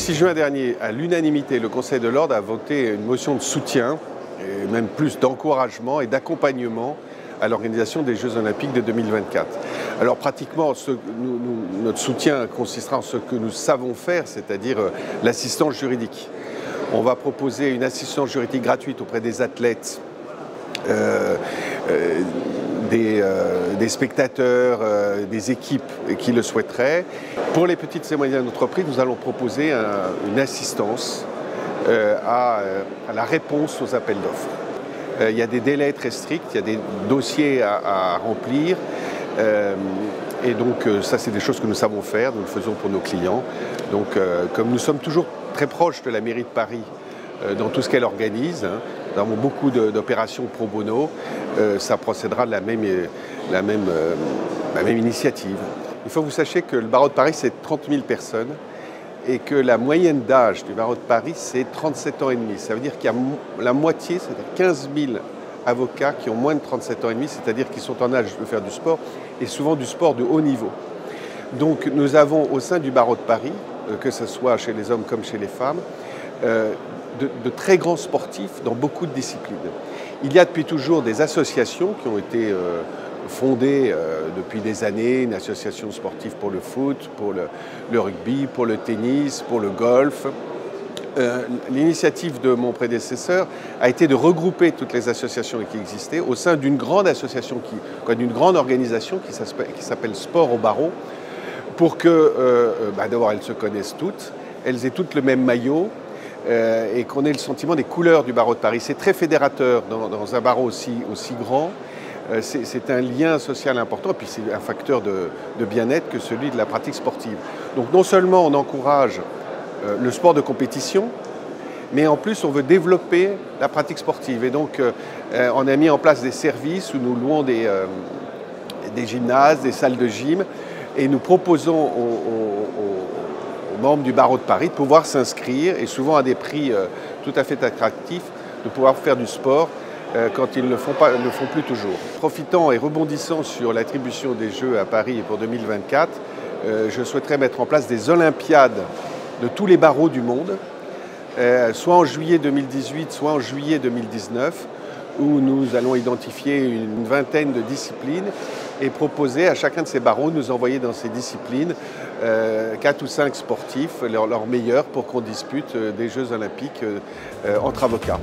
6 juin dernier, à l'unanimité, le Conseil de l'Ordre a voté une motion de soutien, et même plus d'encouragement et d'accompagnement à l'organisation des Jeux Olympiques de 2024. Alors pratiquement, notre soutien consistera en ce que nous savons faire, c'est-à-dire l'assistance juridique. On va proposer une assistance juridique gratuite auprès des athlètes, des spectateurs, des équipes qui le souhaiteraient. Pour les petites et moyennes entreprises, nous allons proposer une assistance à la réponse aux appels d'offres. Il y a des délais très stricts, il y a des dossiers à remplir. Et donc ça, c'est des choses que nous savons faire, nous le faisons pour nos clients. Donc comme nous sommes toujours très proches de la mairie de Paris dans tout ce qu'elle organise, nous avons beaucoup d'opérations pro bono, ça procédera de la même initiative. Il faut que vous sachiez que le barreau de Paris, c'est 30 000 personnes et que la moyenne d'âge du barreau de Paris, c'est 37 ans et demi. Ça veut dire qu'il y a la moitié, c'est-à-dire 15 000 avocats qui ont moins de 37 ans et demi, c'est-à-dire qui sont en âge de faire du sport, et souvent du sport de haut niveau. Donc nous avons au sein du barreau de Paris, que ce soit chez les hommes comme chez les femmes, de très grands sportifs dans beaucoup de disciplines. Il y a depuis toujours des associations qui ont été fondées depuis des années, une association sportive pour le foot, pour le rugby, pour le tennis, pour le golf. L'initiative de mon prédécesseur a été de regrouper toutes les associations qui existaient au sein d'une grande association, d'une grande organisation qui s'appelle Sport au barreau, pour que, d'abord, elles se connaissent toutes, elles aient toutes le même maillot, et qu'on ait le sentiment des couleurs du barreau de Paris. C'est très fédérateur dans un barreau aussi grand. C'est un lien social important, et puis c'est un facteur de bien-être que celui de la pratique sportive. Donc non seulement on encourage le sport de compétition, mais en plus on veut développer la pratique sportive. Et donc on a mis en place des services où nous louons des gymnases, des salles de gym, et nous proposons aux membres du barreau de Paris de pouvoir s'inscrire, et souvent à des prix tout à fait attractifs, de pouvoir faire du sport quand ils ne le font plus toujours. Profitant et rebondissant sur l'attribution des Jeux à Paris pour 2024, je souhaiterais mettre en place des Olympiades de tous les barreaux du monde, soit en juillet 2018, soit en juillet 2019, où nous allons identifier une vingtaine de disciplines et proposer à chacun de ces barreaux de nous envoyer dans ces disciplines 4 ou 5 sportifs, leurs meilleurs, pour qu'on dispute des Jeux Olympiques entre avocats.